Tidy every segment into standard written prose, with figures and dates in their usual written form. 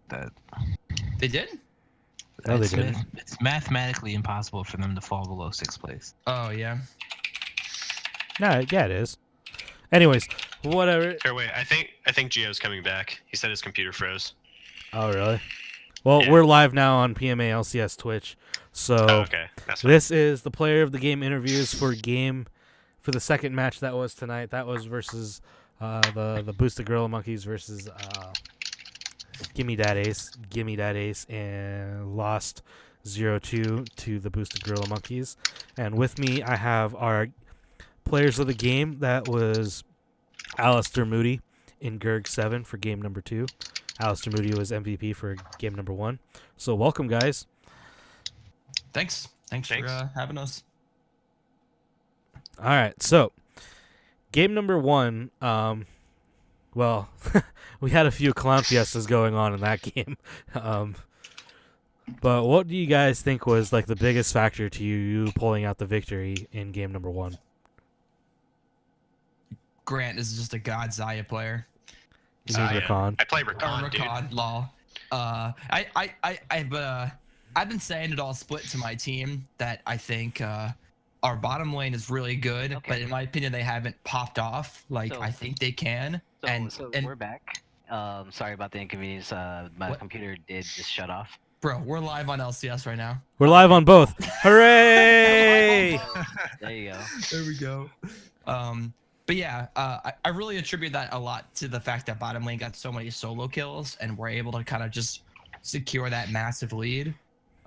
that. They did? No, they didn't. It's mathematically impossible for them to fall below 6th place. Oh, yeah. Yeah, it is. Anyways, whatever. Fair wait, I think Gio's coming back. He said his computer froze. Oh, really? Well, Yeah. we're live now on PMA LCS Twitch. So Okay. That's fine. this is the player of the game interviews for the second match that was tonight. That was versus the Boosted Gorilla Monkeys versus Gimme That Ace, and lost 0-2 to the Boosted Gorilla Monkeys. And with me, I have our players of the game. That was Alistair Moody in Gerg 7 for game number 2. Alistair Moody was MVP for game number 1. So welcome, guys. Thanks for having us. All right, so game number 1. Well, we had a few clown fiestas going on in that game. But what do you guys think was like the biggest factor to you pulling out the victory in game number 1? Grant is just a god Zaya player. Rakan. I play Rakan, dude. Rakan, lol. I've been saying it all split to my team that I think our bottom lane is really good, but in my opinion, they haven't popped off like I think they can. So we're back. Sorry about the inconvenience. My computer did just shut off. Bro, we're live on LCS right now. We're live on both. Hooray! There you go. There we go. But yeah, I really attribute that a lot to the fact that bottom lane got so many solo kills and we're able to kind of just secure that massive lead.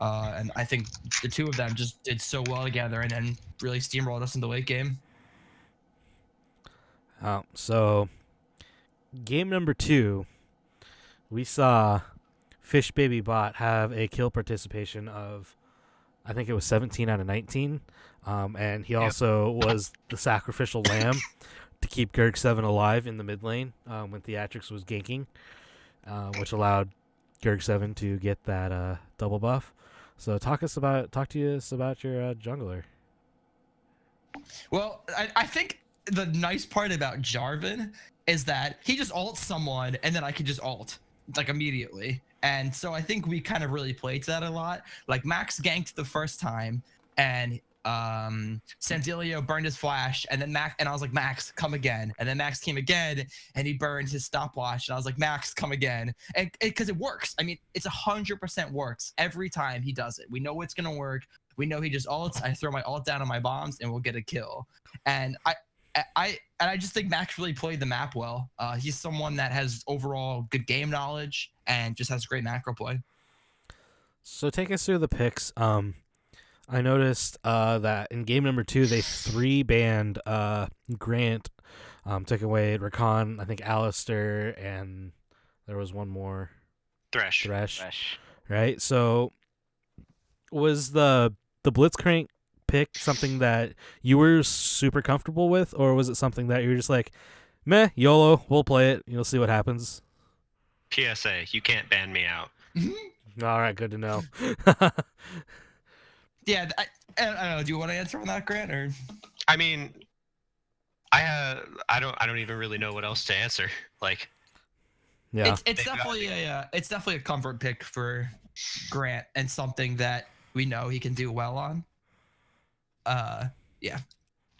And I think the two of them just did so well together and then really steamrolled us in the late game. So game number 2, we saw Fish Baby Bot have a kill participation of, I think it was 17 out of 19. And he also was the sacrificial lamb to keep Gerg 7 alive in the mid lane when Theatrix was ganking, which allowed Gerg 7 to get that double buff. So talk to us about your jungler. Well, I think the nice part about Jarvan is that he just ults someone and then I can just ult like immediately. And so I think we kind of really played to that a lot. Like Max ganked the first time and Sandilio burned his flash and then I was like, Max, come again. And then Max came again and he burned his stopwatch and I was like, Max, come again. And because it works. I mean, it's 100% works every time he does it. We know it's gonna work. We know he just ults. I throw my ult down on my bombs and we'll get a kill. And I just think Max really played the map well. He's someone that has overall good game knowledge and just has great macro play. So take us through the picks. I noticed that in game number 2, they 3-banned Grant, took away Rakan, I think Alistair, and there was one more. Thresh. Right? So was the Blitzcrank pick something that you were super comfortable with, or was it something that you were just like, meh, YOLO, we'll play it, you'll see what happens? PSA, you can't ban me out. All right, good to know. Yeah, I don't know. Do you want to answer on that, Grant? Or I mean, I don't even really know what else to answer. Like, yeah, it's definitely a comfort pick for Grant and something that we know he can do well on. Yeah.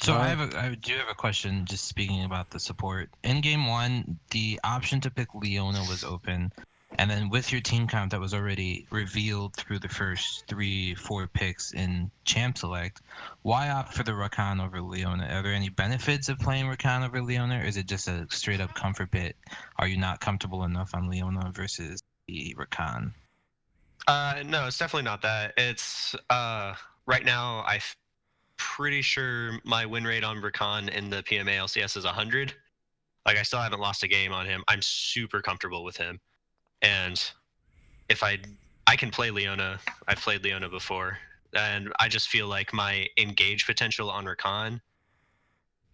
So I do have a question. Just speaking about the support in game 1, the option to pick Leona was open. And then with your team count that was already revealed through the first 3-4 picks in Champ Select, why opt for the Rakan over Leona? Are there any benefits of playing Rakan over Leona, or is it just a straight up comfort bit? Are you not comfortable enough on Leona versus the Rakan? No, it's definitely not that. It's right now I'm pretty sure my win rate on Rakan in the PMA LCS is 100. Like I still haven't lost a game on him. I'm super comfortable with him. And if I can play Leona, I've played Leona before, and I just feel like my engage potential on Rakan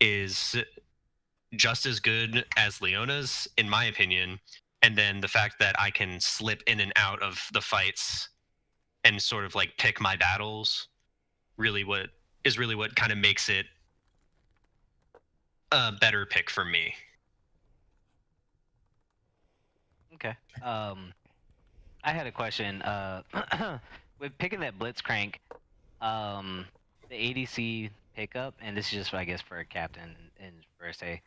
is just as good as Leona's, in my opinion. And then the fact that I can slip in and out of the fights and sort of like pick my battles, really what kind of makes it a better pick for me. Okay. I had a question. With picking that Blitzcrank, the ADC pickup, and this is just, I guess, for a captain in first A.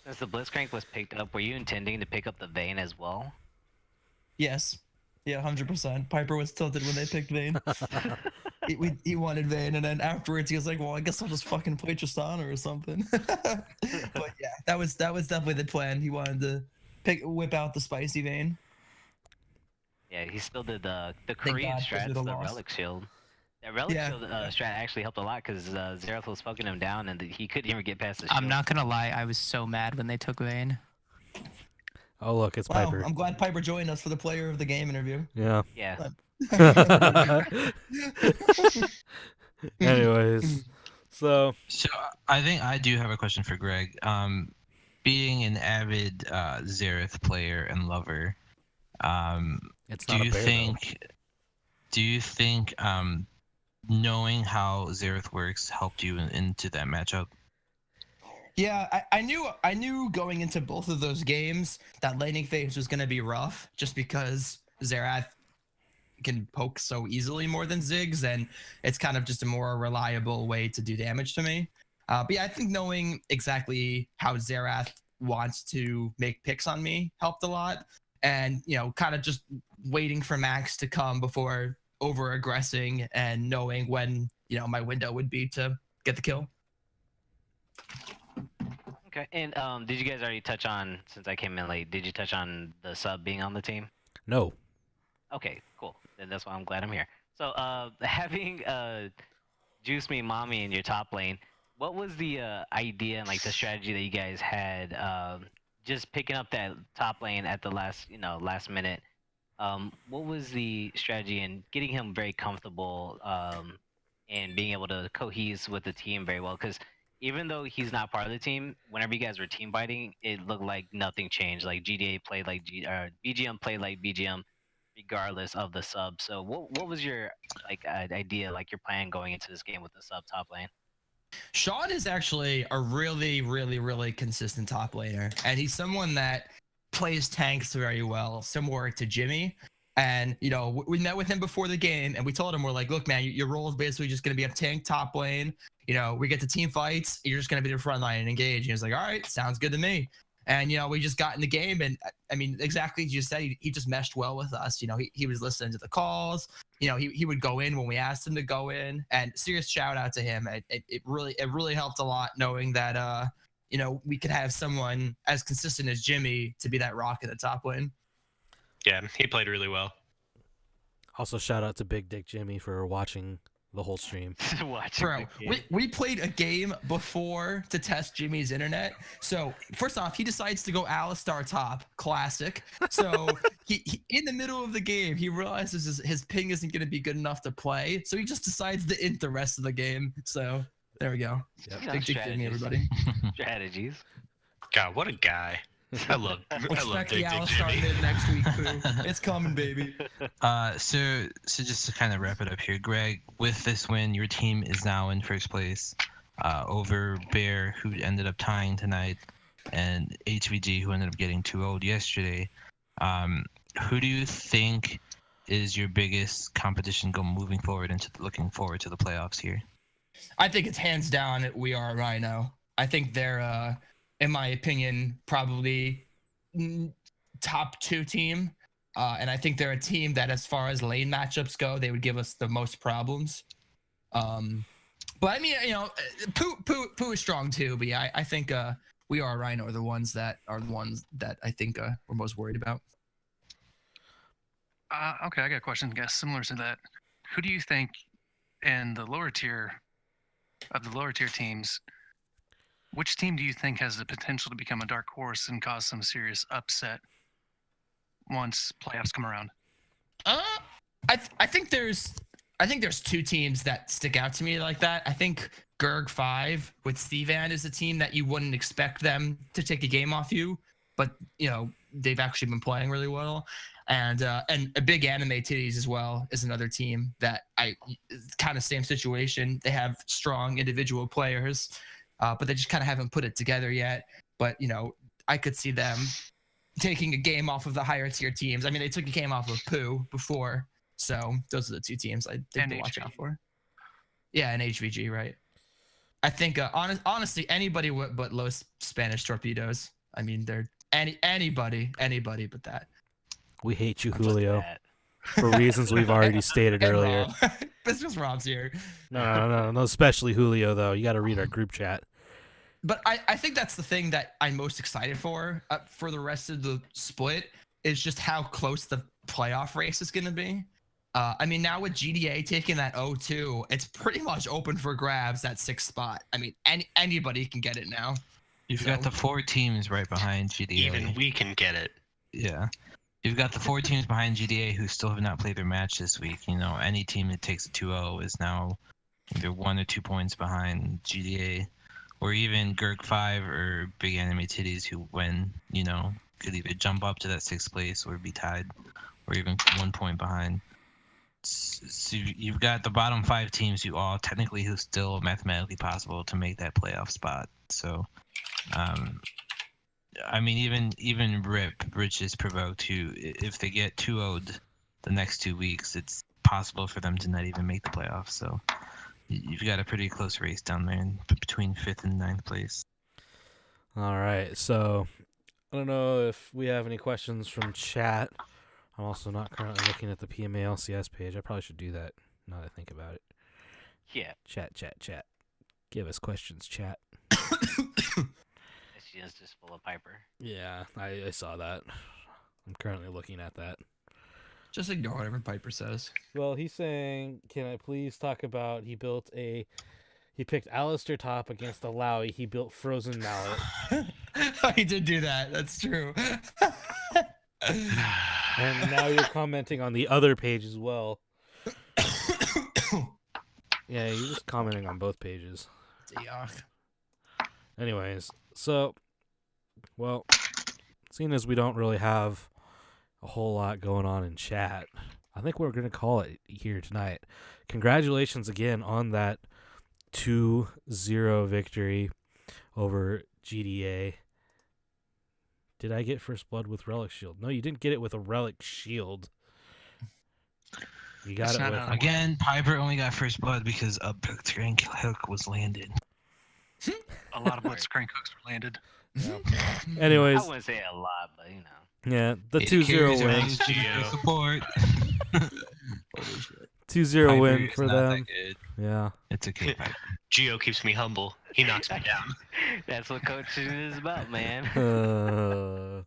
Since the Blitzcrank was picked up, were you intending to pick up the Vayne as well? Yes. Yeah, 100%. Piper was tilted when they picked Vayne. He wanted Vayne, and then afterwards he was like, "Well, I guess I'll just fucking play Tristana or something." But yeah, that was definitely the plan. He wanted to whip out the spicy Vayne. Yeah, he still did the Thank Korean God, 'cause strats, we'd have the lost. Relic Shield. That Relic Yeah. Shield strat actually helped a lot because Xerath was fucking him down and he couldn't even get past the shield. I'm not gonna lie, I was so mad when they took Vayne. Oh look, it's Wow, Piper. I'm glad Piper joined us for the player of the game interview. Yeah. Yeah. Anyways, so So I think I do have a question for Greg. Being an avid Xerath player and lover, it's do not you a bear think knowing how Xerath works helped you into that matchup? Yeah, I knew going into both of those games that laning phase was going to be rough, just because Xerath can poke so easily more than Ziggs, and it's kind of just a more reliable way to do damage to me. But yeah, I think knowing exactly how Xerath wants to make picks on me helped a lot, and kind of just waiting for Max to come before over aggressing and knowing when my window would be to get the kill. Okay. And did you guys already touch on, since I came in late, did you touch on the sub being on the team? No. Okay, cool. Then that's why I'm glad I'm here. So having Juice Me Mommy in your top lane, what was the idea and like the strategy that you guys had just picking up that top lane at the last minute? What was the strategy in getting him very comfortable and being able to cohese with the team very well? Because even though he's not part of the team, whenever you guys were team fighting, it looked like nothing changed. Like GDA played like BGM played like BGM, regardless of the sub. So what was your idea, like your plan going into this game with the sub top lane? Sean is actually a really, really, really consistent top laner, and he's someone that plays tanks very well, similar to Jimmy. And we met with him before the game, and we told him, we're like, look, man, your role is basically just going to be a tank top lane. We get to team fights, you're just going to be the front line and engage. And he was like, all right, sounds good to me. And we just got in the game, and I mean, exactly as you said, he just meshed well with us. He was listening to the calls. He would go in when we asked him to go in. And serious shout out to him. It really helped a lot knowing that we could have someone as consistent as Jimmy to be that rock in the top lane. Yeah, he played really well. Also, shout out to Big Dick Jimmy for watching the whole stream. Bro, we played a game before to test Jimmy's internet. So first off, he decides to go Alistar top, classic. So he in the middle of the game, he realizes his ping isn't going to be good enough to play. So he just decides to int the rest of the game. So there we go. Yep. Big Dick Jimmy, everybody. Strategies. God, what a guy. I love Expect the Big Dick Alistar Jimmy. mid next week, Pooh. It's coming, baby. So just to kind of wrap it up here, Greg, with this win, your team is now in first place over Bear, who ended up tying tonight, and HVG, who ended up getting 2-0'd yesterday. Who do you think is your biggest competition moving forward looking forward to the playoffs here? I think it's hands down We Are Rhino. I think they're, in my opinion, probably top 2 team. And I think they're a team that, as far as lane matchups go, they would give us the most problems. But I mean, Pooh is strong too. But yeah, I think We Are Rhino are the ones that I think we're most worried about. Okay, I got a question, I guess, similar to that. Who do you think in the lower tier teams, which team do you think has the potential to become a dark horse and cause some serious upset once playoffs come around? I think there's 2 teams that stick out to me like that. I think Gerg 5 with Stevan is a team that you wouldn't expect them to take a game off you, but they've actually been playing really well. And a big Anime Titties as well is another team that kind of same situation. They have strong individual players, but they just kind of haven't put it together yet. But I could see them taking a game off of the higher tier teams. I mean, they took a game off of Pooh before, so those are the two teams I think to watch out for. Yeah, and HVG, right? I think honestly, anybody but Los Spanish Torpedoes. I mean, they're anybody but that. We hate you, What's with Julio, that? for reasons we've already stated And earlier. Rob. This was Rob's here. No, especially Julio, though. You got to read our group chat. But I think that's the thing that I'm most excited for the rest of the split is just how close the playoff race is going to be. I mean, now with GDA taking that 0-2, it's pretty much open for grabs, that 6th spot. I mean, anybody can get it now. You've got the 4 teams right behind GDA. Even we can get it. Yeah. You've got the 4 teams behind GDA who still have not played their match this week. You know, any team that takes a 2-0 is now either 1 or 2 points behind GDA. Or even Gurk 5 or Big Anime Titties who win, you know, could either jump up to that 6th place or be tied or even 1 point behind. So you've got the bottom 5 teams who still mathematically possible to make that playoff spot. So, I mean, even Riches Provoked, who, if they get 2-0'd the next 2 weeks, it's possible for them to not even make the playoffs. So you've got a pretty close race down there between 5th and 9th place. All right, so I don't know if we have any questions from chat. I'm also not currently looking at the PMA LCS page. I probably should do that now that I think about it. Yeah. Chat. Give us questions, chat. She is just full of Piper. Yeah, I saw that. I'm currently looking at that. Just ignore whatever Piper says. Well, he's saying, can I please talk about he picked Alistair top against the Lowy. He built Frozen Mallet. He did do that. That's true. And now you're commenting on the other page as well. Yeah, you're just commenting on both pages. Yuck. Anyways, so, well, seeing as we don't really have a whole lot going on in chat, I think we're going to call it here tonight. Congratulations again on that 2-0 victory over GDA. Did I get first blood with Relic Shield? No, you didn't get it with a Relic Shield. You got it with... Again, Piper only got first blood because a Blitzcrank hook was landed. A lot of Blitzcrank hooks were landed. Yeah. Anyways. I wouldn't say a lot, but you know. Yeah, the 2-0 win. Support. 2-0 win for them. Yeah. It's okay, Piper. Geo keeps me humble. He knocks me down. That's what coaching is about, man.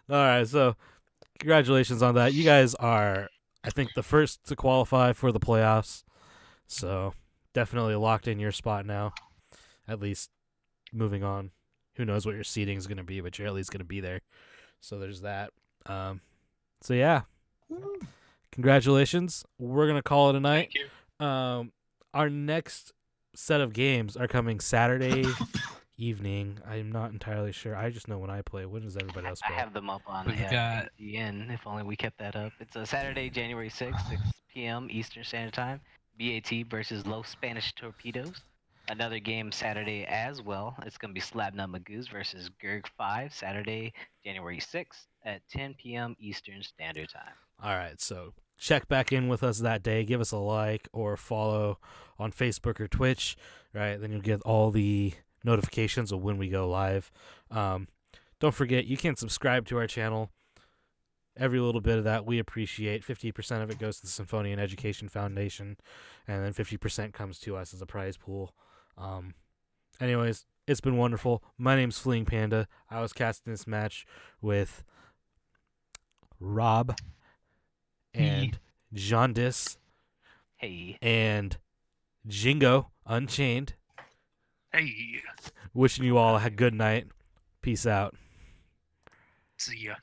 All right, so congratulations on that. You guys are, I think, the first to qualify for the playoffs. So definitely locked in your spot now. At least moving on. Who knows what your seating is going to be, but you're at least going to be there. So there's that. So yeah, congratulations. We're going to call it a night. Thank you. Our next set of games are coming Saturday evening. I'm not entirely sure. I just know when I play. When does everybody else play? I have them up on We've got- BGM, if only we kept that up. It's a Saturday, January 6th, 6 p.m. Eastern Standard Time. BAT versus Los Spanish Torpedoes. Another game Saturday as well. It's going to be Slabnut Magoos versus Gurg 5, Saturday, January 6th at 10 p.m. Eastern Standard Time. All right, so check back in with us that day. Give us a like or follow on Facebook or Twitch, right? Then you'll get all the notifications of when we go live. Don't forget, you can subscribe to our channel. Every little bit of that we appreciate. 50% of it goes to the Symphonian Education Foundation, and then 50% comes to us as a prize pool. Anyways, it's been wonderful. My name's Fleeing Panda. I was casting this match with Rob and Jaundice Hey. and Jingo Unchained. Hey, Wishing you all a good night. Peace out. see ya.